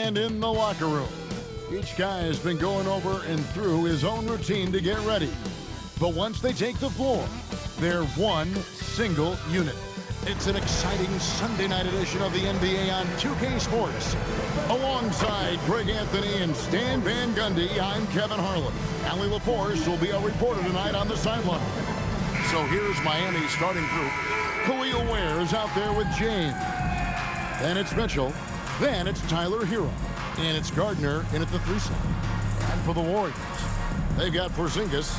And in the locker room, each guy has been going over and through his own routine to get ready. But once they take the floor, they're one single unit. It's an exciting Sunday night edition of the NBA on 2K Sports. Alongside Greg Anthony and Stan Van Gundy, I'm Kevin Harlan. Allie LaForce will be our reporter tonight on the sideline. So here's Miami's starting group. Khalil Ware is out there with James. Then it's Mitchell. Then it's Tyler Hero. And it's Gardner in at the 3 slot. And for the Warriors, they've got Porzingis.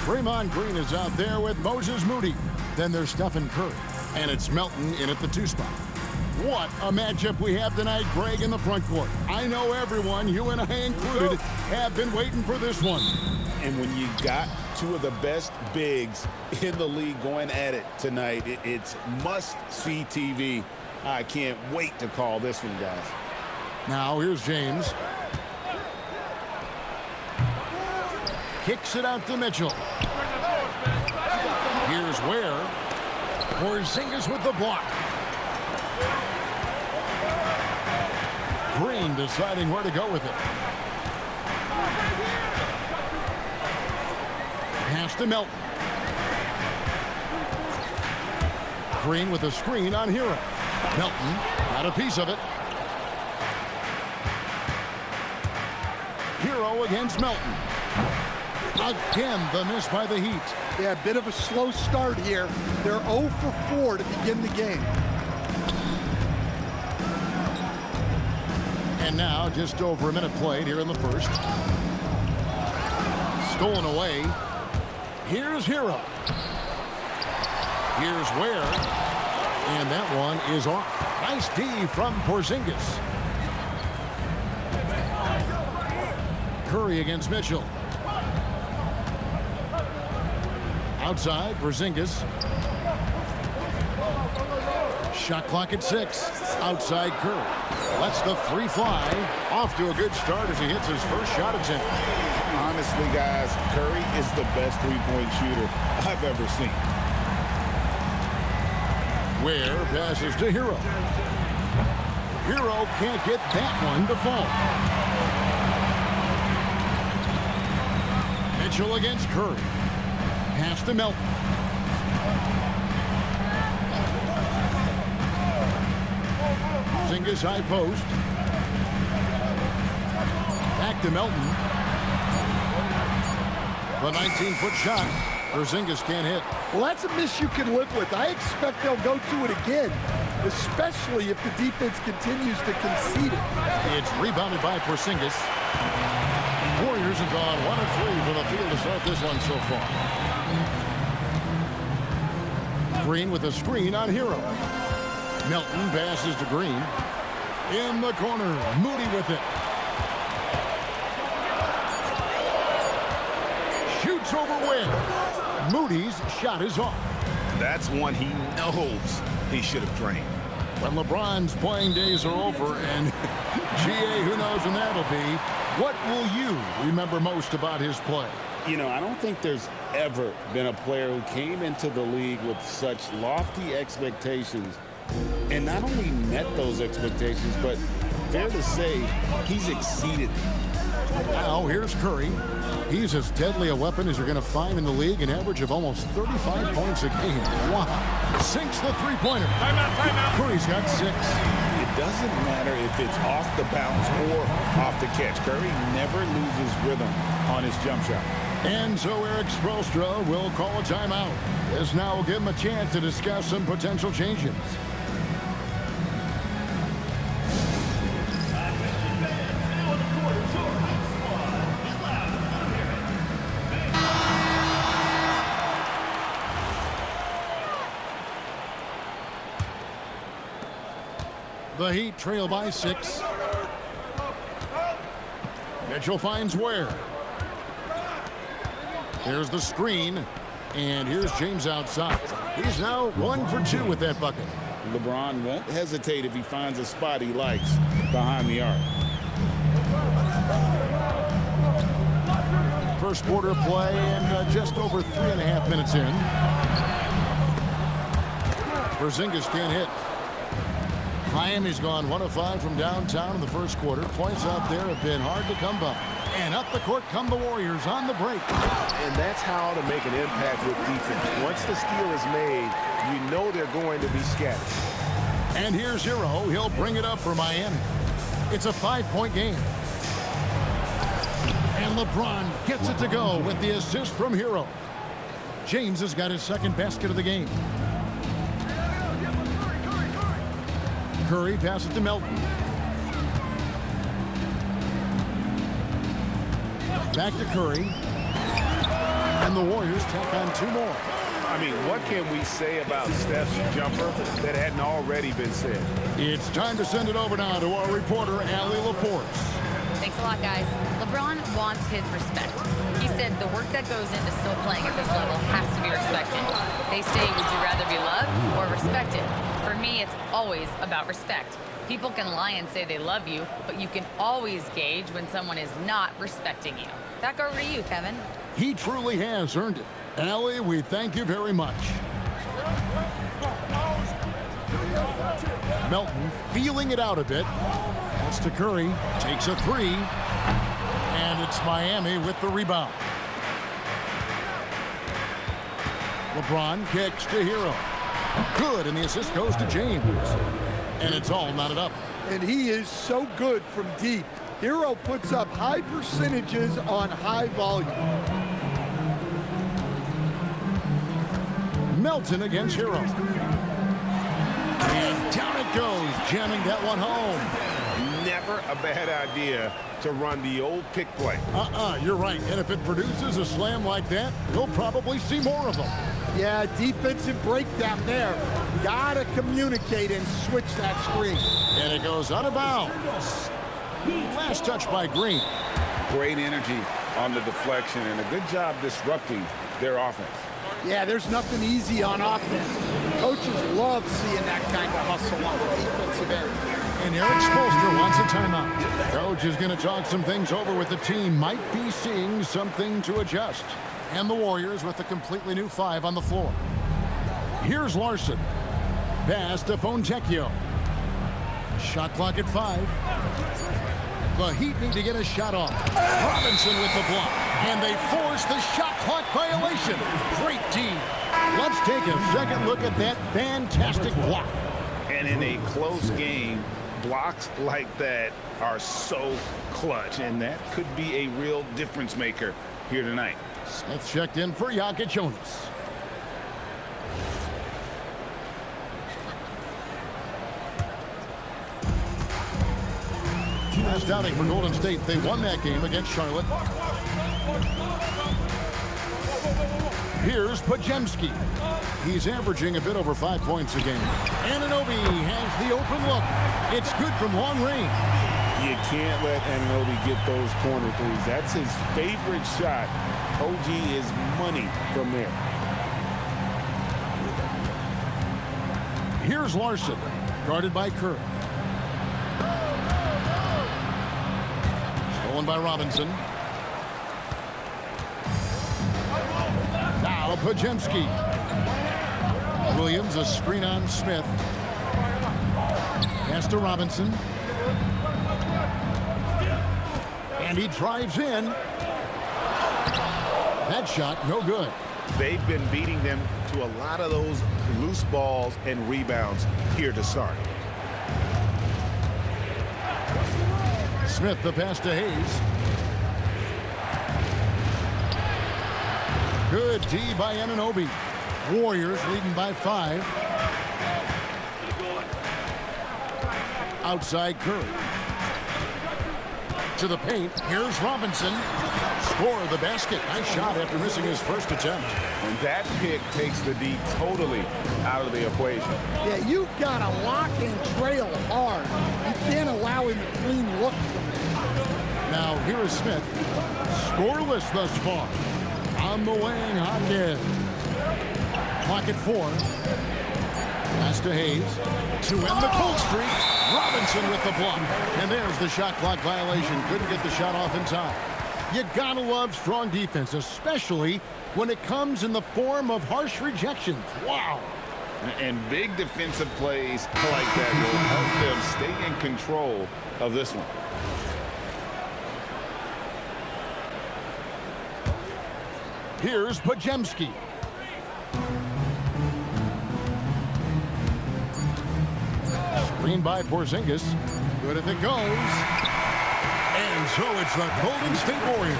Draymond Green is out there with Moses Moody. Then there's Stephen Curry. And it's Melton in at the 2 spot. What a matchup we have tonight, Greg, in the front court. I know everyone, you and I included, have been waiting for this one. And when you got two of the best bigs in the league going at it tonight, it's must-see TV. I can't wait to call this one, guys. Now here's James. Kicks it out to Mitchell. Here's Ware. Porzingis with the block. Green deciding where to go with it. Pass to Melton. Green with a screen on Hero. Melton got a piece of it. Hero against Melton. Again, the miss by the Heat. Yeah, a bit of a slow start here. They're 0 for 4 to begin the game. And now, just over a minute played here in the first. Stolen away. Here's Hero. Here's Ware. And that one is off. Nice D from Porzingis. Curry against Mitchell. Outside, Porzingis. Shot clock at 6. Outside, Curry. Lets the free fly. Off to a good start as he hits his first shot attempt. Honestly, guys, Curry is the best three-point shooter I've ever seen. Ware passes to Hero. Hero can't get that one to fall. Mitchell against Curry. Pass to Melton. Porzingis high post. Back to Melton. The 19-foot shot. Porzingis can't hit. Well, that's a miss you can live with. I expect they'll go to it again, especially if the defense continues to concede it. It's rebounded by Porzingis. Warriors have gone 1 of 3 from the field to start this one so far. Green with a screen on Hero. Melton passes to Green. In the corner, Moody with it. Shoots over Ware. Moody's shot is off. That's one he knows he should have drained. When LeBron's playing days are over, and GA, who knows when that'll be, what will you remember most about his play? You know, I don't think there's ever been a player who came into the league with such lofty expectations and not only met those expectations, but fair to say, he's exceeded them. Now, here's Curry. He's as deadly a weapon as you're going to find in the league, an average of almost 35 points a game. Wow. Sinks the three-pointer. Timeout. Curry's got 6. It doesn't matter if it's off the bounce or off the catch. Curry never loses rhythm on his jump shot. And so Eric Spoelstra will call a timeout. This now will give him a chance to discuss some potential changes. The Heat trail by 6. Mitchell finds Ware. Here's the screen, and here's James outside. He's now 1 for 2 with that bucket. LeBron won't hesitate if he finds a spot he likes behind the arc. First quarter play and just over 3.5 minutes in. Porzingis can't hit. Miami's gone 1 of 5 from downtown in the first quarter. Points out there have been hard to come by. And up the court come the Warriors on the break. And that's how to make an impact with defense. Once the steal is made, you know they're going to be scattered. And here's Hero. He'll bring it up for Miami. It's a 5-point game. And LeBron gets it to go with the assist from Hero. James has got his second basket of the game. Curry passes to Melton. Back to Curry. And the Warriors tack on 2 more. I mean, what can we say about Steph's jumper that hadn't already been said? It's time to send it over now to our reporter, Allie LaForce. Thanks a lot, guys. LeBron wants his respect. He said the work that goes into still playing at this level has to be respected. They say, would you rather be loved or respected? For me, it's always about respect. People can lie and say they love you, but you can always gauge when someone is not respecting you. Back over to you, Kevin. He truly has earned it. Allie, we thank you very much. Melton feeling it out a bit. That's to Curry. Takes a 3. And it's Miami with the rebound. LeBron kicks to Hero. Good, and the assist goes to James. And it's all knotted up. And he is so good from deep. Hero puts up high percentages on high volume. Melton against Hero. And down it goes, jamming that one home. Never a bad idea to run the old pick play. You're right. And if it produces a slam like that, you'll probably see more of them. Yeah, defensive breakdown there. Gotta communicate and switch that screen. And it goes out of bounds. Last touch by Green. Great energy on the deflection and a good job disrupting their offense. Yeah, there's nothing easy on offense. Coaches love seeing that kind of hustle on the defensive end. And Eric Spoelstra wants a timeout. Coach is going to talk some things over with the team. Might be seeing something to adjust. And the Warriors with a completely new 5 on the floor. Here's Larson. Pass to Fontecchio. Shot clock at 5. The Heat need to get a shot off. Robinson with the block. And they force the shot clock violation. Great team. Let's take a second look at that fantastic block. And in a close game, blocks like that are so clutch. And that could be a real difference maker here tonight. Smith checked in for Jokic Jonas. Last outing for Golden State. They won that game against Charlotte. Here's Podziemski. He's averaging a bit over 5 points a game. Anunoby has the open look. It's good from long range. You can't let Anunoby get those corner threes. That's his favorite shot. OG is money from there. Here's Larson, guarded by Kerr. Stolen by Robinson. Now Podziemski. Williams, a screen on Smith. Pass to Robinson. And he drives in. That shot, no good. They've been beating them to a lot of those loose balls and rebounds here to start. Smith, the pass to Hayes. Good D by Anunoby. Warriors leading by 5. Outside Curry. To the paint. Here's Robinson. Score the basket. Nice shot after missing his first attempt. And that pick takes the D totally out of the equation. Yeah, you've got to lock and trail hard. You can't allow him a clean look from there. Now here is Smith. Scoreless thus far. On the wing, Hawkins. Clock at 4. Pass to Hayes. To end the cold streak. Robinson with the block. And there's the shot clock violation. Couldn't get the shot off in time. You gotta love strong defense, especially when it comes in the form of harsh rejections. Wow. And big defensive plays like that will help them stay in control of this one. Here's Podziemski. Screen by Porzingis. Good if it goes. And so it's the Golden State Warriors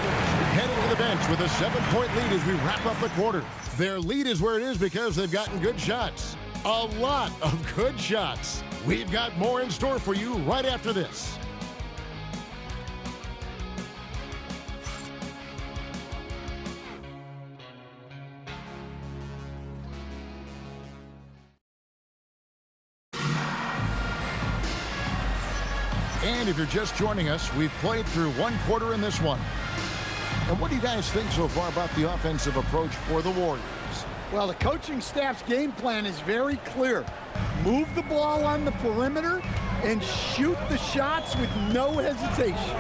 heading to the bench with a 7-point lead as we wrap up the quarter. Their lead is where it is because they've gotten good shots. A lot of good shots. We've got more in store for you right after this. And if you're just joining us, we've played through one quarter in this one. And what do you guys think so far about the offensive approach for the Warriors? Well, the coaching staff's game plan is very clear. Move the ball on the perimeter and shoot the shots with no hesitation.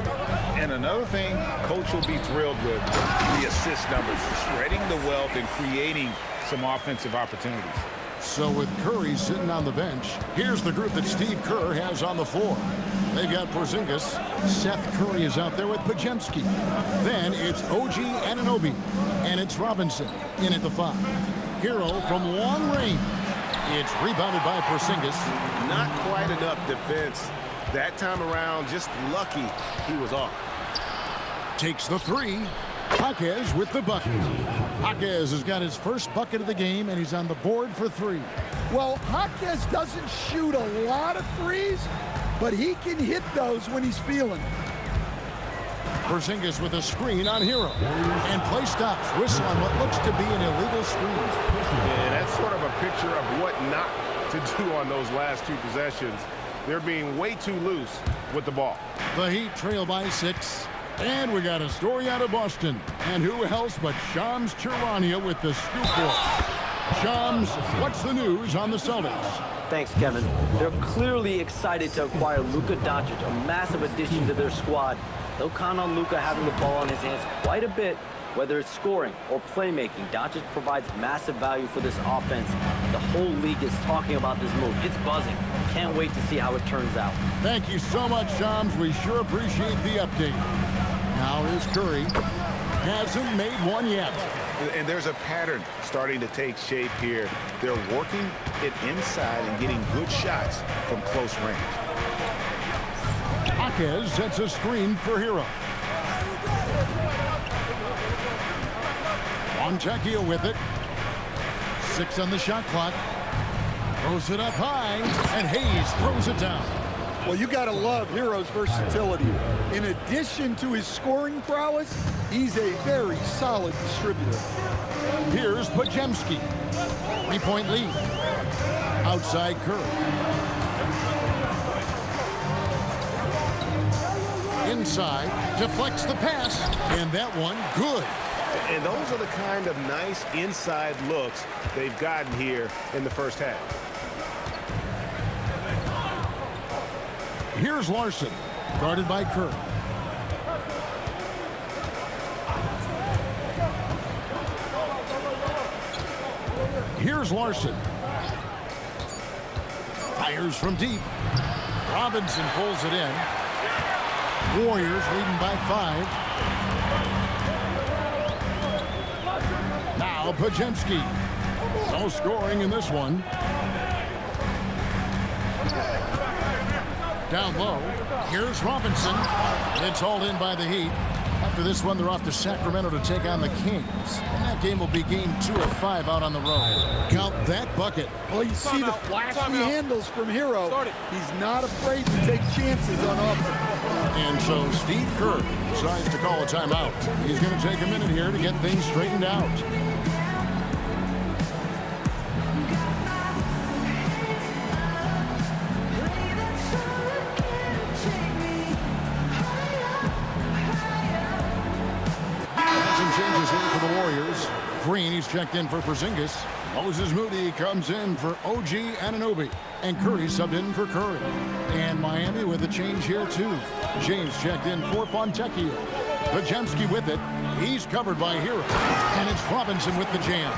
And another thing Coach will be thrilled with, the assist numbers, spreading the wealth and creating some offensive opportunities. So with Curry sitting on the bench, here's the group that Steve Kerr has on the floor. They've got Porzingis. Seth Curry is out there with Podziemski. Then it's OG Anunoby. And it's Robinson in at the 5. Hero from long range. It's rebounded by Porzingis. Not quite enough defense. That time around, just lucky he was off. Takes the 3. Jaquez with the bucket. Jaquez has got his first bucket of the game, and he's on the board for 3. Well, Jaquez doesn't shoot a lot of threes, but he can hit those when he's feeling it. Porzingis with a screen on Hero. And play stops. Whistle on what looks to be an illegal screen. And that's sort of a picture of what not to do on those last 2 possessions. They're being way too loose with the ball. The Heat trail by 6. And we got a story out of Boston. And who else but Shams Charania with the scoop for Shams, what's the news on the Celtics? Thanks, Kevin. They're clearly excited to acquire Luka Doncic, a massive addition to their squad. They'll count on Luka having the ball in his hands quite a bit, whether it's scoring or playmaking. Doncic provides massive value for this offense. The whole league is talking about this move. It's buzzing. Can't wait to see how it turns out. Thank you so much, Shams. We sure appreciate the update. Now here's Curry. Hasn't made one yet. And there's a pattern starting to take shape here. They're working it inside and getting good shots from close range. Jaquez sets a screen for Hero. Fontecchio with it. 6 on the shot clock. Throws it up high, and Hayes throws it down. Well, you got to love Hero's versatility. In addition to his scoring prowess, he's a very solid distributor. Here's Podziemski. 3-point lead. Outside Curry. Inside, deflects the pass, and that one good. And those are the kind of nice inside looks they've gotten here in the first half. Here's Larson, guarded by Curry. Here's Larson. Fires from deep. Robinson pulls it in. Warriors leading by 5. Now Podziemski. No scoring in this one. Down low. Here's Robinson. It's hauled in by the Heat. After this one, they're off to Sacramento to take on the Kings. And that game will be game 2 of 5 out on the road. Count that bucket. Well, you see the flashy handles from Hero. He's not afraid to take chances on offense. And so Steve Kerr decides to call a timeout. He's going to take a minute here to get things straightened out. For the Warriors. Green, he's checked in for Porzingis. Moses Moody comes in for OG Anunoby. And Curry subbed in for Curry. And Miami with a change here, too. James checked in for Fontecchio. Podziemski with it. He's covered by Hero. And it's Robinson with the jam.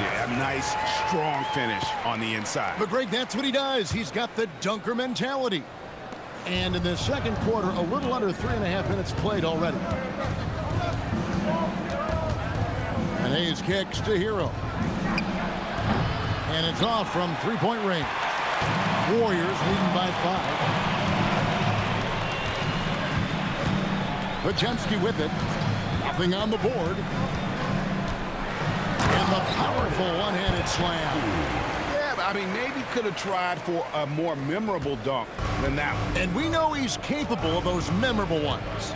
Yeah, a nice, strong finish on the inside. But Greg, that's what he does. He's got the dunker mentality. And in the second quarter, a little under 3.5 minutes played already. And Hayes kicks to Hero. And it's off from three-point range. Warriors leading by 5. Podziemski with it. Nothing on the board. And the powerful one-handed slam. Yeah, but I mean, maybe could have tried for a more memorable dunk than that one. And we know he's capable of those memorable ones.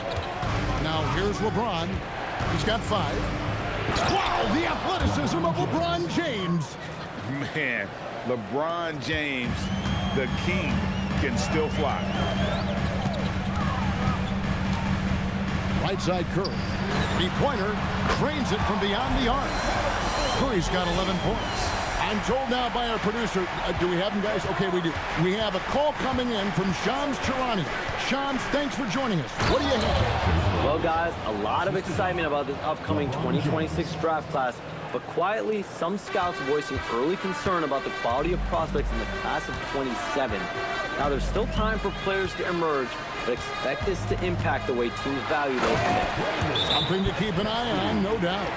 Now here's LeBron. He's got 5. Wow, the athleticism of LeBron James. Man, LeBron James, the king, can still fly. Right side Curry. Three-pointer drains it from beyond the arc. Curry's got 11 points. I'm told now by our producer, do we have him, guys? Okay, we do. We have a call coming in from Shams Charania. Shams, thanks for joining us. What do you have? Well, guys, a lot of excitement about this upcoming 2026 draft class, but quietly, some scouts voicing early concern about the quality of prospects in the class of 27. Now, there's still time for players to emerge, but expect this to impact the way teams value those picks. Something to keep an eye on, no doubt.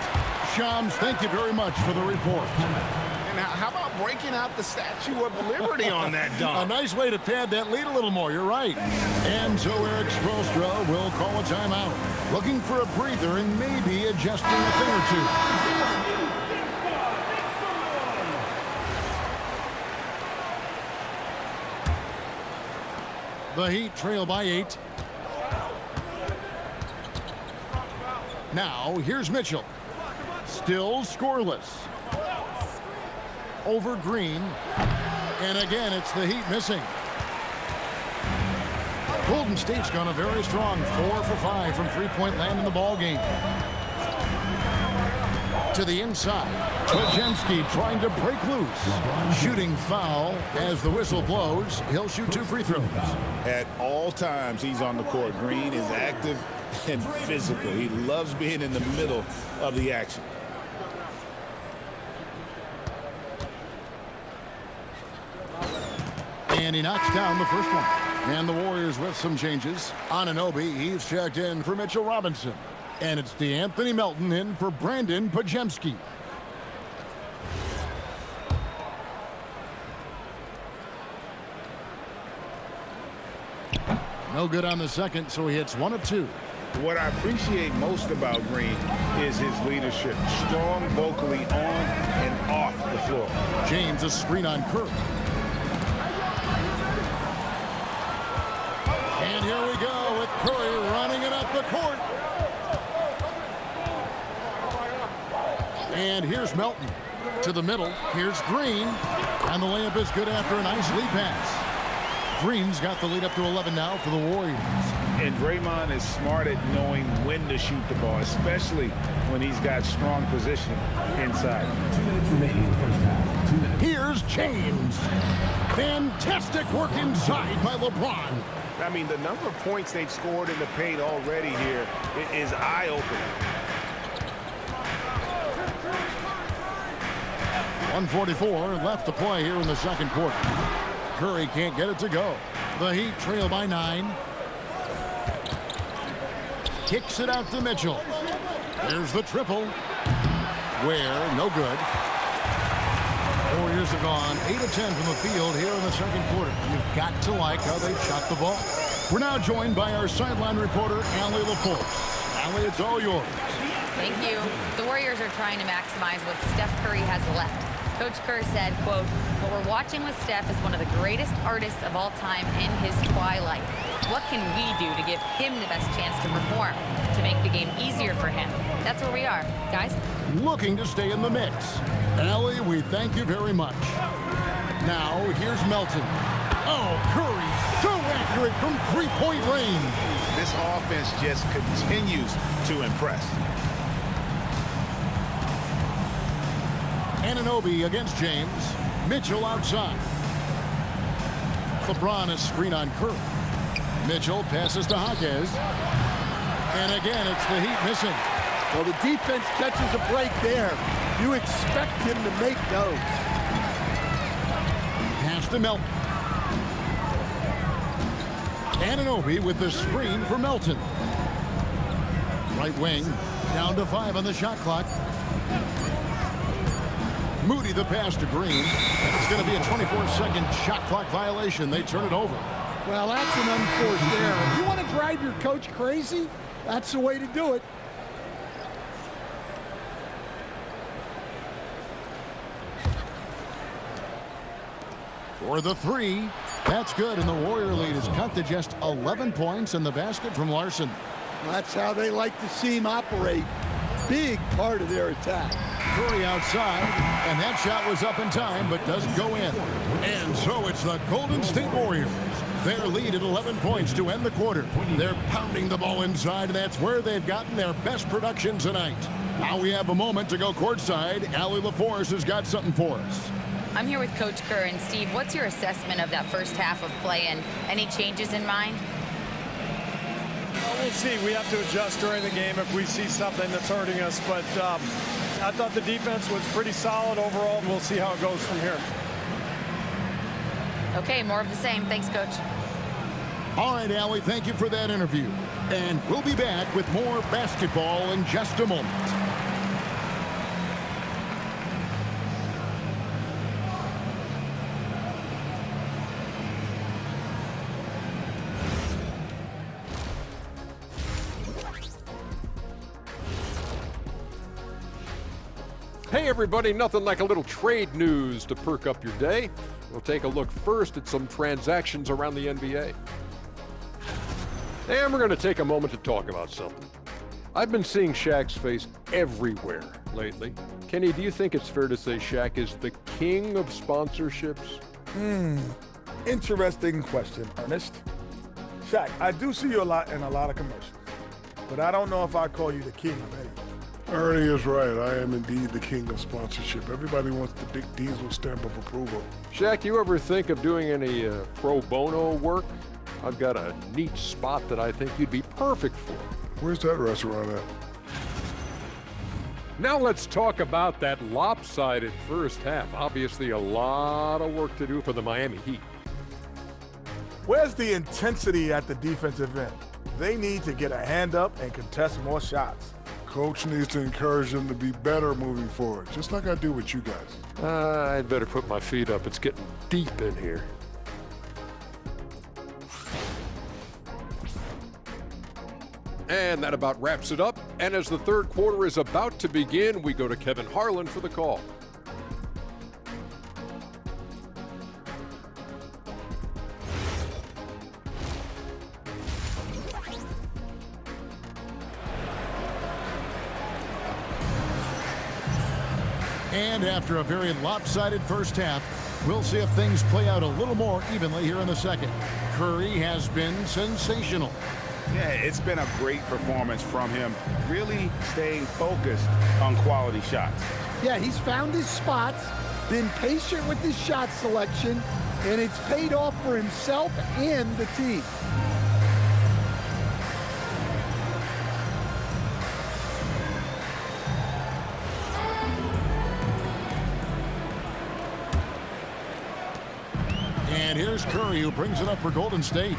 Shams, thank you very much for the report. And how about breaking out the Statue of Liberty on that dunk? A nice way to pad that lead a little more, you're right. And so Eric Spoelstra will call a timeout, looking for a breather and maybe adjusting a thing or two. The Heat trail by 8. Now, here's Mitchell. Still scoreless. Over Green. And again, it's the Heat missing. Golden State's gone a very strong 4 for 5 from three-point land in the ball game. To the inside. Podziemski trying to break loose. Shooting foul as the whistle blows. He'll shoot 2 free throws. At all times, he's on the court. Green is active and physical. He loves being in the middle of the action. And he knocks down the first one. And the Warriors with some changes. Anunoby, he's checked in for Mitchell Robinson. And it's DeAnthony Melton in for Brandon Podziemski. No good on the second, so he hits 1 of 2. What I appreciate most about Green is his leadership. Strong vocally on and off the floor. James, a screen on Curry. And here we go with Curry running it up the court. And here's Melton to the middle. Here's Green. And the layup is good after a nice lead pass. Green's got the lead up to 11 now for the Warriors. And Draymond is smart at knowing when to shoot the ball, especially when he's got strong position inside. Here's James. Fantastic work inside by LeBron. I mean, the number of points they've scored in the paint already here is eye-opening. 1:44 left to play here in the second quarter. Curry can't get it to go. The Heat trail by 9. Kicks it out to Mitchell. There's the triple. Where, no good. Warriors have gone 8 of 10 from the field here in the second quarter. You've got to like how they've shot the ball. We're now joined by our sideline reporter, Allie LaForce. Allie, it's all yours. Thank you. The Warriors are trying to maximize what Steph Curry has left. Coach Kerr said, quote, "What we're watching with Steph is one of the greatest artists of all time in his twilight. What can we do to give him the best chance to perform, to make the game easier for him?" That's where we are, guys. Looking to stay in the mix. Allie, we thank you very much. Now, here's Melton. Oh, Curry, so accurate from three-point range. This offense just continues to impress. Anunoby against James. Mitchell outside. LeBron is screen on Curry. Mitchell passes to Jaquez. And again, it's the Heat missing. Well, the defense catches a break there. You expect him to make those. Pass to Melton. Anunoby with the screen for Melton. Right wing, down to 5 on the shot clock. Moody the pass to Green. It's going to be a 24-second shot clock violation. They turn it over. Well, that's an unforced error. If you want to drive your coach crazy, that's the way to do it. For the 3, that's good, and the Warrior lead is cut to just 11 points in the basket from Larson. That's how they like to see him operate. Big part of their attack. Curry outside, and that shot was up in time, but doesn't go in. And so it's the Golden State Warriors. Their lead at 11 points to end the quarter. They're pounding the ball inside, and that's where they've gotten their best production tonight. Now we have a moment to go courtside. Allie LaForce has got something for us. I'm here with Coach Kerr. And Steve, what's your assessment of that first half of play, and any changes in mind? Well, we'll see. We have to adjust during the game if we see something that's hurting us. But I thought the defense was pretty solid overall. We'll see how it goes from here. Okay, more of the same. Thanks, Coach. All right, Allie, thank you for that interview. And we'll be back with more basketball in just a moment. Hey everybody, nothing like a little trade news to perk up your day. We'll take a look first at some transactions around the NBA. And we're going to take a moment to talk about something. I've been seeing Shaq's face everywhere lately. Kenny, do you think it's fair to say Shaq is the king of sponsorships? Interesting question, Ernest. Shaq, I do see you a lot in a lot of commercials, but I don't know if I call you the king of anything. Ernie is right. I am indeed the king of sponsorship. Everybody wants the big Diesel stamp of approval. Shaq, you ever think of doing any pro bono work? I've got a neat spot that I think you'd be perfect for. Where's that restaurant at? Now let's talk about that lopsided first half. Obviously a lot of work to do for the Miami Heat. Where's the intensity at the defensive end? They need to get a hand up and contest more shots. Coach needs to encourage them to be better moving forward, just like I do with you guys. I'd better put my feet up. It's getting deep in here. And that about wraps it up. And as the third quarter is about to begin, we go to Kevin Harlan for the call. And after a very lopsided first half, we'll see if things play out a little more evenly here in the second. Curry has been sensational. Yeah, it's been a great performance from him, really staying focused on quality shots. Yeah, he's found his spots, been patient with his shot selection, and it's paid off for himself and the team. And here's Curry, who brings it up for Golden State.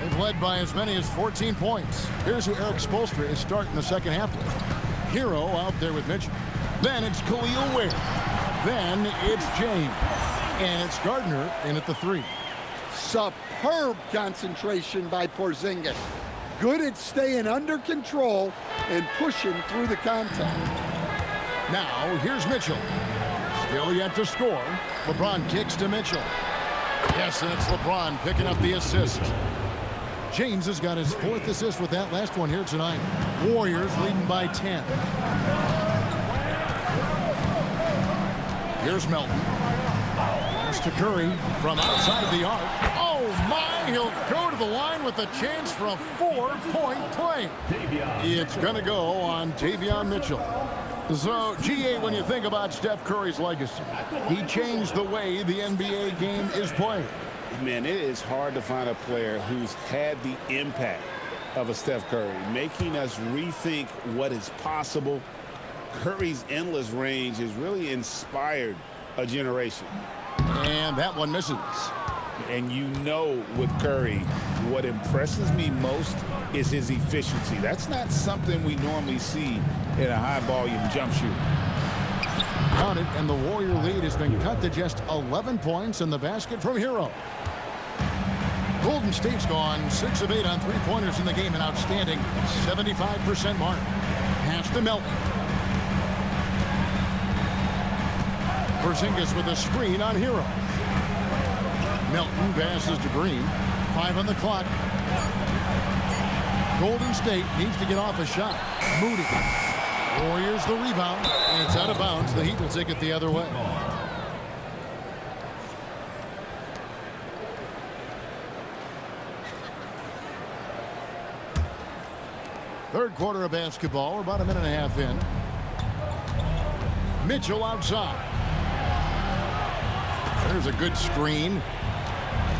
They've led by as many as 14 points. Here's who Eric Spoelstra is starting the second half with. Hero out there with Mitchell. Then it's Khalil Ware. Then it's James. And it's Gardner in at the 3. Superb concentration by Porzingis. Good at staying under control and pushing through the contact. Now, here's Mitchell. Still yet to score. LeBron kicks to Mitchell. Yes, and it's LeBron picking up the assist. James has got his 4th assist with that last one here tonight. Warriors leading by 10. Here's Melton. Pass to Curry from outside the arc. Oh, my! He'll go to the line with a chance for a 4-point play. It's going to go on Davion Mitchell. So, GA, when you think about Steph Curry's legacy, he changed the way the NBA game is played. Man, it is hard to find a player who's had the impact of a Steph Curry, making us rethink what is possible. Curry's endless range has really inspired a generation. And that one misses. And you know with Curry, what impresses me most is his efficiency. That's not something we normally see in a high-volume jump shooter. Count it, and the Warrior lead has been cut to just 11 points in the basket from Hero. Golden State's gone 6 of 8 on three-pointers in the game, an outstanding 75% mark. Pass to Melton. Porzingis with a screen on Hero. Melton passes to Green. 5 on the clock. Golden State needs to get off a shot. Moody. Warriors the rebound, and it's out of bounds. The Heat will take it the other way. Third quarter of basketball. We're about a minute and a half in. Mitchell outside. There's a good screen.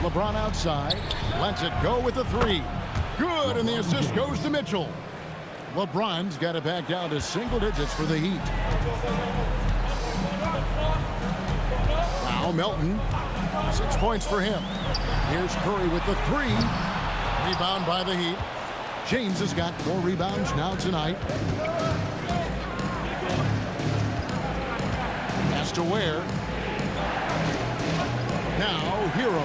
LeBron outside. Lets it go with the three. Good, and the assist goes to Mitchell. LeBron's got it back down to single digits for the Heat. Now Melton. 6 points for him. Here's Curry with the three. Rebound by the Heat. James has got 4 rebounds now tonight. Pass to Ware. Now Hero.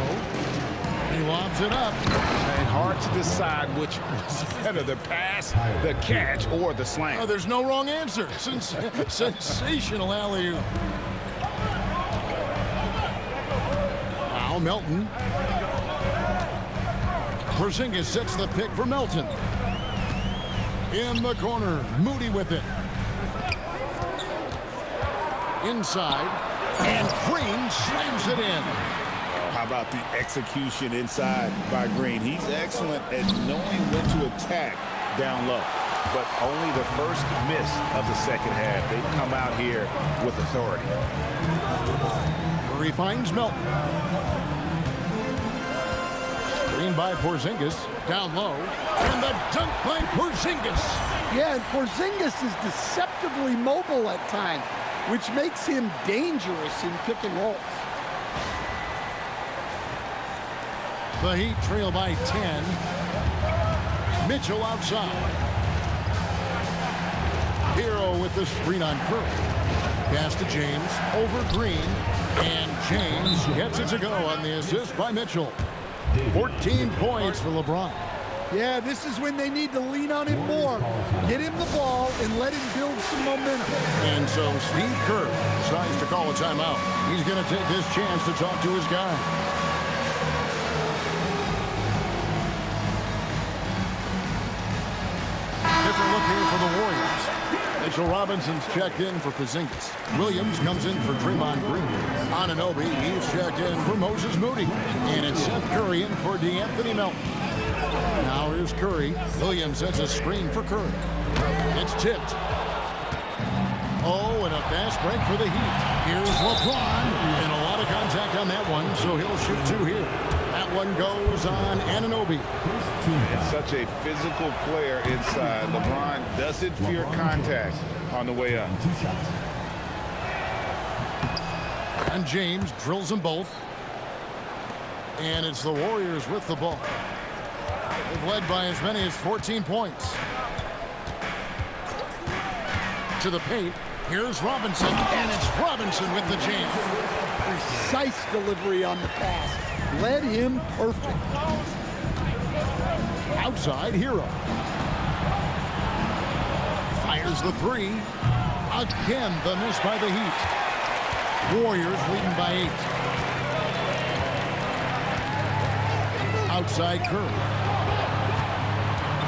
He lobs it up. And hard to decide which was better, the pass, the catch, or the slam. Oh, there's no wrong answer. Sensational alley-oop. Now Melton. Porzingis sets the pick for Melton. In the corner, Moody with it. Inside, and Green slams it in. How about the execution inside by Green? He's excellent at knowing when to attack down low. But only the first miss of the second half. They've come out here with authority. Curry finds Melton. Screen by Porzingis. Down low. And the dunk by Porzingis. Yeah, and Porzingis is deceptively mobile at times, which makes him dangerous in pick and rolls. The Heat trail by 10. Mitchell outside. Hero with the screen on Curry. Pass to James. Over Green. And James gets it to go on the assist by Mitchell. 14 points for LeBron. Yeah, this is when they need to lean on him more. Get him the ball and let him build some momentum. And so Steve Kerr decides to call a timeout. He's going to take this chance to talk to his guy. Different look here for the Warriors. Mitchell Robinson's checked in for Porzingis. Williams comes in for Draymond Green. Anunoby, he's checked in for Moses Moody. And it's Seth Curry in for DeAnthony Melton. Now here's Curry. Williams sets a screen for Curry. It's tipped. Oh, and a fast break for the Heat. Here's LeBron. And a lot of contact on that one, so he'll shoot 2 here. That one goes on Anunoby. It's such a physical player inside. LeBron doesn't fear contact on the way up. And James drills them both. And it's the Warriors with the ball. They've led by as many as 14 points. To the paint. Here's Robinson. And it's Robinson with the jam. Precise delivery on the pass. Led him perfect. Outside, Hero. Fires the three. Again, the miss by the Heat. Warriors leading by 8. Outside, Curry.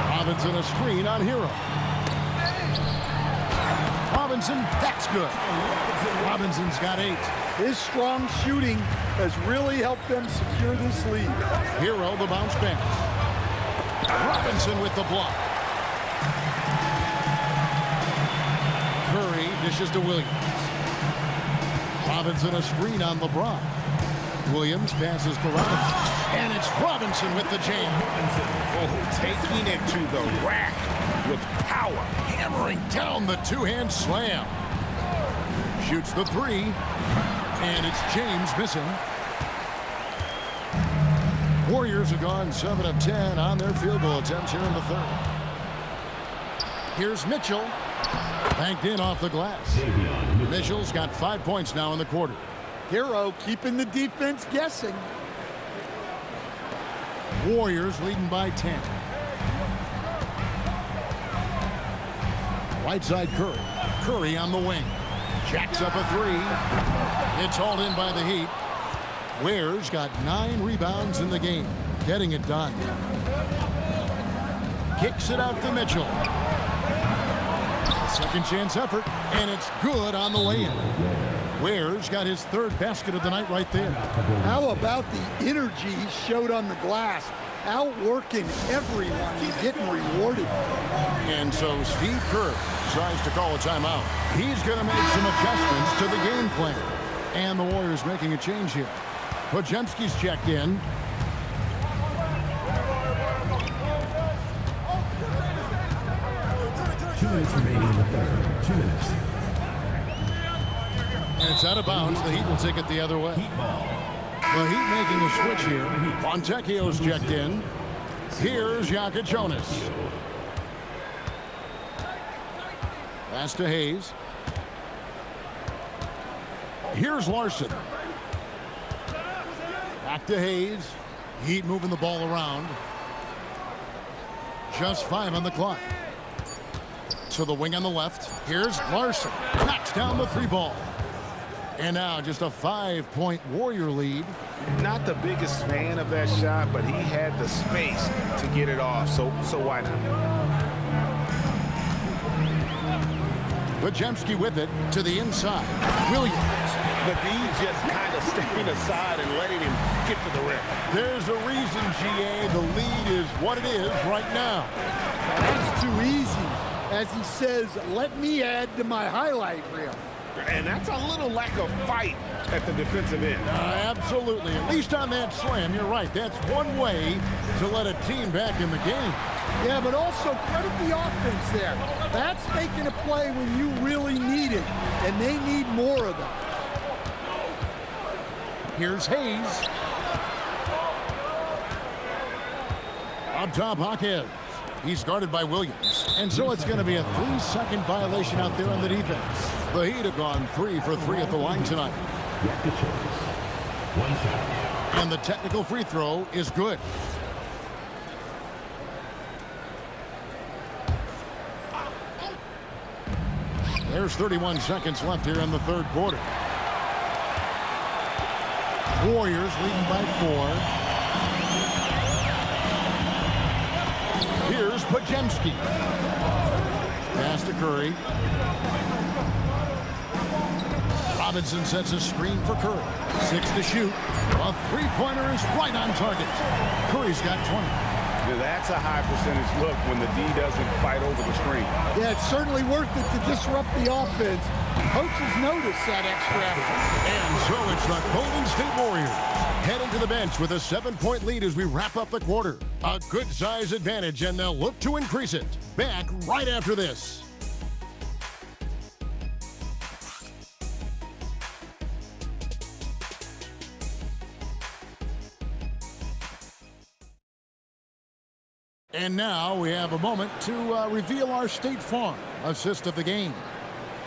Robinson a screen on Hero. Robinson, that's good. Robinson's got 8. His strong shooting has really helped them secure this lead. Hero, the bounce pass. Robinson with the block. Curry dishes to Williams. Robinson a screen on LeBron. Williams passes to Robinson. And it's Robinson with the jam. Oh, taking it to the rack with power. Hammering down the two-hand slam. Shoots the three. And it's James missing. Warriors have gone 7 of 10 on their field goal attempts here in the third. Here's Mitchell. Banked in off the glass. Mitchell's got 5 points now in the quarter. Hero keeping the defense guessing. Warriors leading by 10. Right side Curry. Curry on the wing. Jacks up a three. It's hauled in by the Heat. Ware's got 9 rebounds in the game. Getting it done. Kicks it out to Mitchell. A second chance effort, and it's good on the way in. Ware's got his 3rd basket of the night right there. How about the energy he showed on the glass? Outworking everyone and getting rewarded. And so Steve Kerr tries to call a timeout. He's going to make some adjustments to the game plan. And the Warriors making a change here. Podziemski's checked in. And it's out of bounds. The Heat will take it the other way. The Heat making a switch here. Fontecchio's checked in. Here's Jaka Jonas. Pass to Hayes. Here's Larson. Back to Hayes. Heat moving the ball around. Just 5 on the clock. To the wing on the left. Here's Larson. Knocks down the 3 ball. And now just a 5-point Warrior lead. Not the biggest fan of that shot, but he had the space to get it off, so why not? Podziemski with it to the inside. Williams. The D just kind of stepping aside and letting him get to the rim. There's a reason, GA, the lead is what it is right now. That's too easy. As he says, let me add to my highlight reel. And that's a little lack of fight at the defensive end. Absolutely. At least on that slam, you're right. That's one way to let a team back in the game. Yeah, but also credit the offense there. That's making a play when you really need it, and they need more of that. Here's Hayes. Up top, Hawkins. He's guarded by Williams. And so it's going to be a 3-second violation out there on the defense. The Heat have gone 3 for 3 at the line tonight. And the technical free throw is good. There's 31 seconds left here in the third quarter. Warriors leading by 4. Here's Podziemski. Pass to Curry. Robinson sets a screen for Curry. 6 to shoot. A 3-pointer is right on target. Curry's got 20. Now that's a high percentage look when the D doesn't fight over the screen. Yeah, it's certainly worth it to disrupt the offense. Coaches notice that extra effort. And so it's the Golden State Warriors heading to the bench with a 7-point lead as we wrap up the quarter. A good size advantage, and they'll look to increase it. Back right after this. And now we have a moment to reveal our State Farm assist of the game.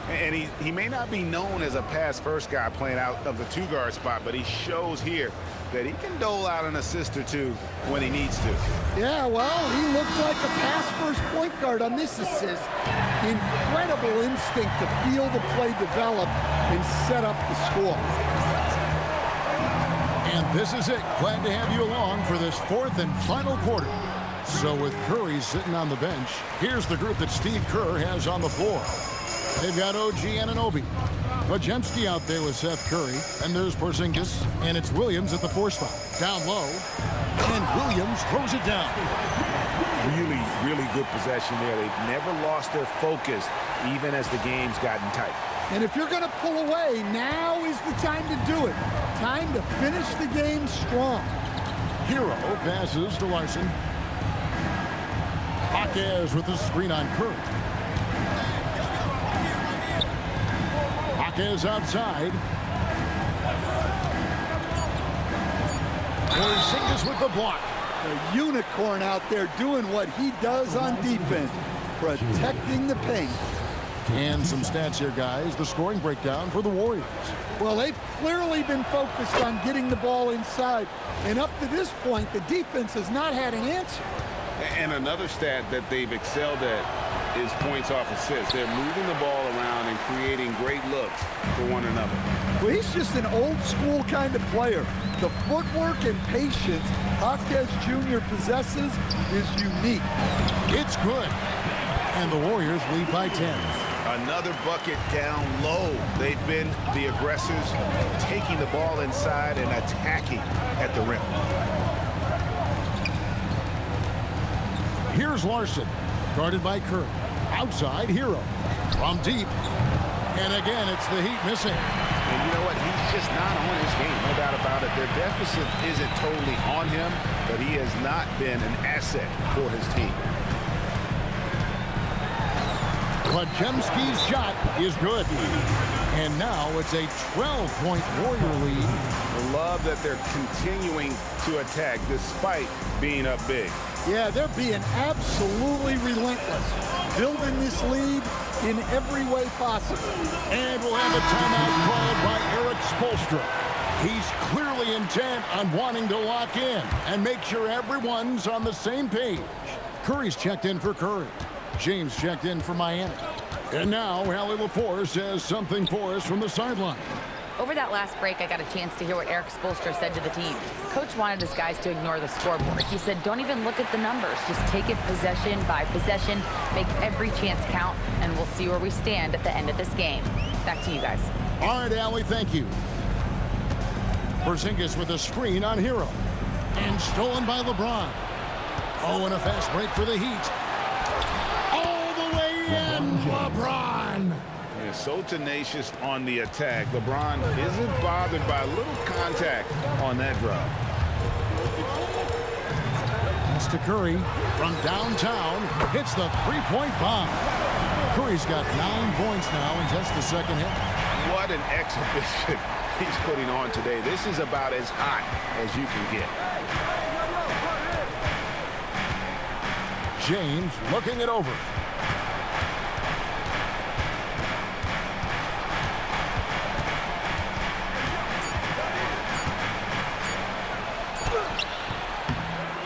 And he may not be known as a pass-first guy playing out of the 2-guard spot, but he shows here that he can dole out an assist or two when he needs to. Yeah, well, he looked like a pass-first point guard on this assist. Incredible instinct to feel the play develop and set up the score. And this is it. Glad to have you along for this 4th and final quarter. So with Curry sitting on the bench, here's the group that Steve Kerr has on the floor. They've got OG Anunoby. Podziemski out there with Seth Curry. And there's Porzingis. And it's Williams at the 4 spot. Down low. And Williams throws it down. Really, really good possession there. They've never lost their focus, even as the game's gotten tight. And if you're going to pull away, now is the time to do it. Time to finish the game strong. Hero passes to Larson. Jaquez with the screen on Curry. Jaquez outside. Porzingis with the block. The unicorn out there doing what he does on defense, protecting the paint. And some stats here, guys. The scoring breakdown for the Warriors. Well, they've clearly been focused on getting the ball inside. And up to this point, the defense has not had an answer. And another stat that they've excelled at is points off assists. They're moving the ball around and creating great looks for one another. Well, he's just an old-school kind of player. The footwork and patience Jaquez Jr. possesses is unique. It's good. And the Warriors lead by 10. Another bucket down low. They've been the aggressors, taking the ball inside and attacking at the rim. Here's Larson, guarded by Curry. Outside, Hero. From deep. And again, it's the Heat missing. And you know what? He's just not on his game, no doubt about it. Their deficit isn't totally on him, but he has not been an asset for his team. Podziemski's shot is good. And now it's a 12-point Warrior lead. I love that they're continuing to attack despite being up big. Yeah, they're being absolutely relentless, building this lead in every way possible. And we'll have a timeout called by Eric Spoelstra. He's clearly intent on wanting to lock in and make sure everyone's on the same page. Curry's checked in for Curry. James checked in for Miami. And now Allie LaForce has something for us from the sideline. Over that last break, I got a chance to hear what Eric Spoelstra said to the team. Coach wanted his guys to ignore the scoreboard. He said, don't even look at the numbers. Just take it possession by possession, make every chance count, and we'll see where we stand at the end of this game. Back to you guys. All right, Allie, thank you. Porzingis with a screen on Hero. And stolen by LeBron. Oh, and a fast break for the Heat. All the way in, LeBron. Yeah, so tenacious on the attack. LeBron isn't bothered by a little contact on that drive. Pass to Curry from downtown. Hits the three-point bomb. Curry's got 9 points now in just the second half. What an exhibition he's putting on today. This is about as hot as you can get. James looking it over.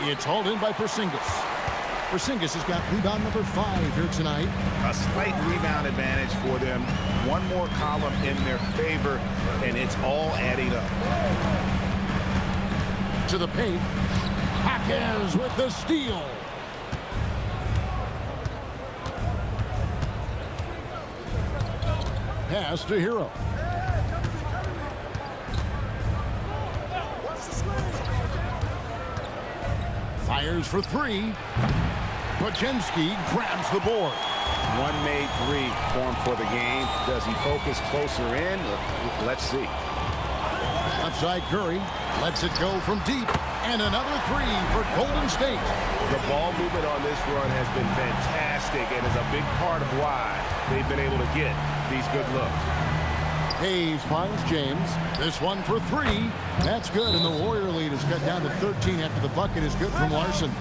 It's hauled in by Porzingis. Porzingis has got rebound number 5 here tonight. A slight rebound advantage for them. One more column in their favor, and it's all adding up. To the paint. Jaquez with the steal. Pass to Hero. Fires for 3. Podziemski grabs the board. One made 3 formed for the game. Does he focus closer in? Let's see. Outside Curry lets it go from deep. And another 3 for Golden State. The ball movement on this run has been fantastic and is a big part of why they've been able to get these good looks. Hayes finds James. This one for 3. That's good, and the Warrior lead is cut down to 13 after the bucket is good from Larson.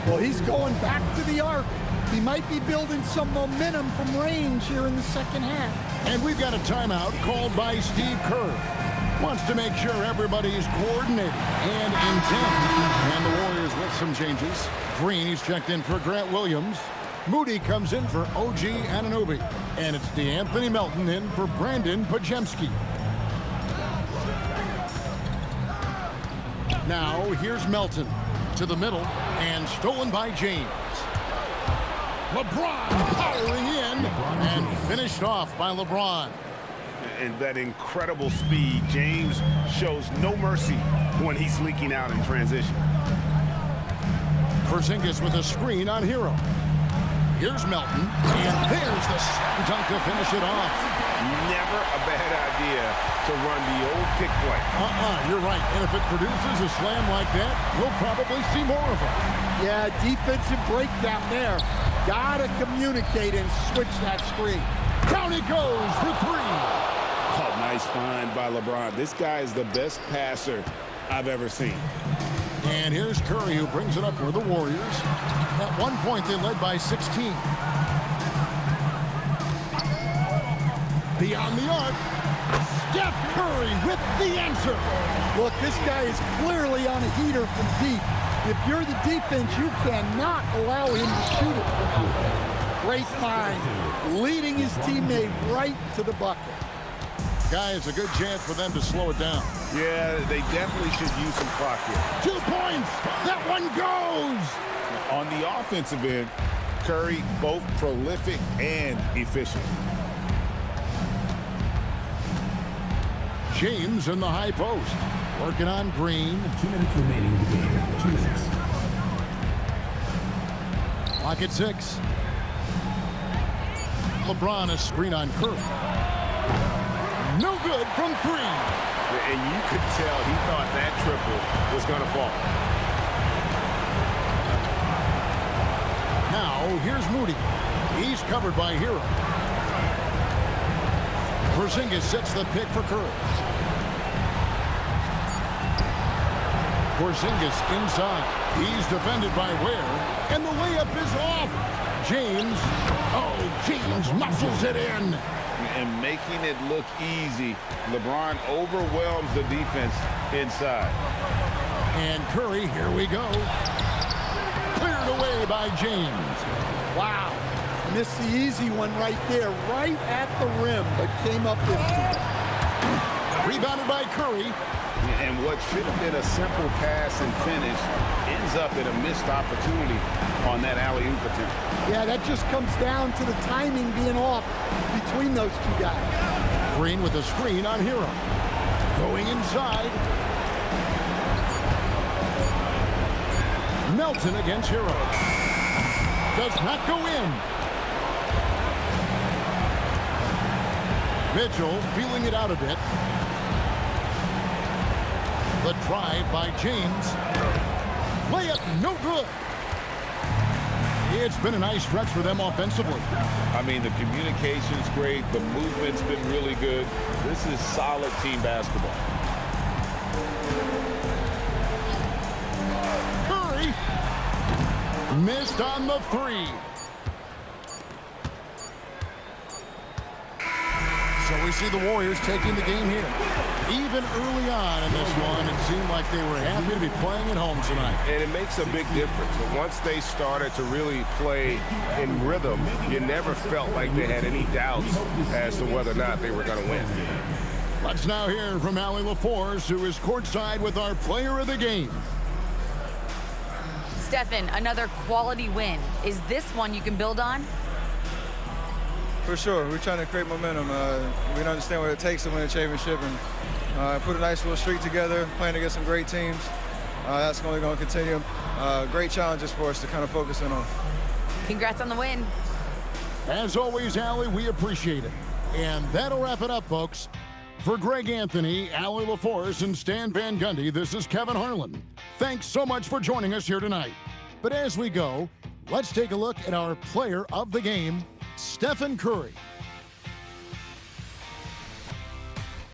Well, he's going back to the arc. He might be building some momentum from range here in the second half. And we've got a timeout called by Steve Kerr. Wants to make sure everybody is coordinated and intent. And the Warriors with some changes. Green, he's checked in for Grant Williams. Moody comes in for OG Anunoby. And it's DeAnthony Melton in for Brandon Podziemski. Now here's Melton to the middle and stolen by James. LeBron powering in and finished off by LeBron. And that incredible speed. James shows no mercy when he's leaking out in transition. Porzingis with a screen on Hero. Here's Melton, and there's the slam dunk to finish it off. Never a bad idea to run the old pick play. You're right. And if it produces a slam like that, we'll probably see more of it. Yeah, defensive breakdown there. Gotta communicate and switch that screen. Down he goes for three. Oh, nice find by LeBron. This guy is the best passer I've ever seen. And here's Curry, who brings it up for the Warriors. At one point, they led by 16. Beyond the arc, Steph Curry with the answer. Look, this guy is clearly on a heater from deep. If you're the defense, you cannot allow him to shoot it from deep. Great find, leading his teammate right to the bucket. Guys, a good chance for them to slow it down. Yeah, they definitely should use some clock here. 2 points. That one goes. On the offensive end, Curry both prolific and efficient. James in the high post. Working on Green. 2 minutes remaining in the game. 2 minutes. Clock at 6. LeBron a screen on Curry. No good from 3. And you could tell he thought that triple was going to fall. Now, here's Moody. He's covered by Hero. Porzingis sets the pick for Curry. Porzingis inside. He's defended by Ware. And the layup is off. James. Oh, James muscles it in. And making it look easy, LeBron overwhelms the defense inside. And Curry, here we go. Cleared away by James. Wow. Missed the easy one right there, right at the rim, but came up empty. Rebounded by Curry. And what should have been a simple pass and finish ends up in a missed opportunity on that alley-oop attempt. Yeah, that just comes down to the timing being off between those two guys. Green with a screen on Hero. Going inside. Melton against Hero. Does not go in. Mitchell feeling it out a bit. The drive by James. Layup no good. It's been a nice stretch for them offensively. I mean, the communication's great. The movement's been really good. This is solid team basketball. Curry missed on the 3. So we see the Warriors taking the game here. Even early on in this one, it seemed like they were happy to be playing at home tonight. And it makes a big difference. Once they started to really play in rhythm, you never felt like they had any doubts as to whether or not they were going to win. Let's now hear from Allie LaForce, who is courtside with our player of the game. Stephen, another quality win. Is this one you can build on? For sure. We're trying to create momentum. We understand what it takes to win a championship, and put a nice little streak together, playing against some great teams. That's only going to continue. Great challenges for us to kind of focus in on. Congrats on the win. As always, Allie, we appreciate it. And that'll wrap it up, folks. For Greg Anthony, Allie LaForce, and Stan Van Gundy, this is Kevin Harlan. Thanks so much for joining us here tonight. But as we go, let's take a look at our player of the game, Stephen Curry.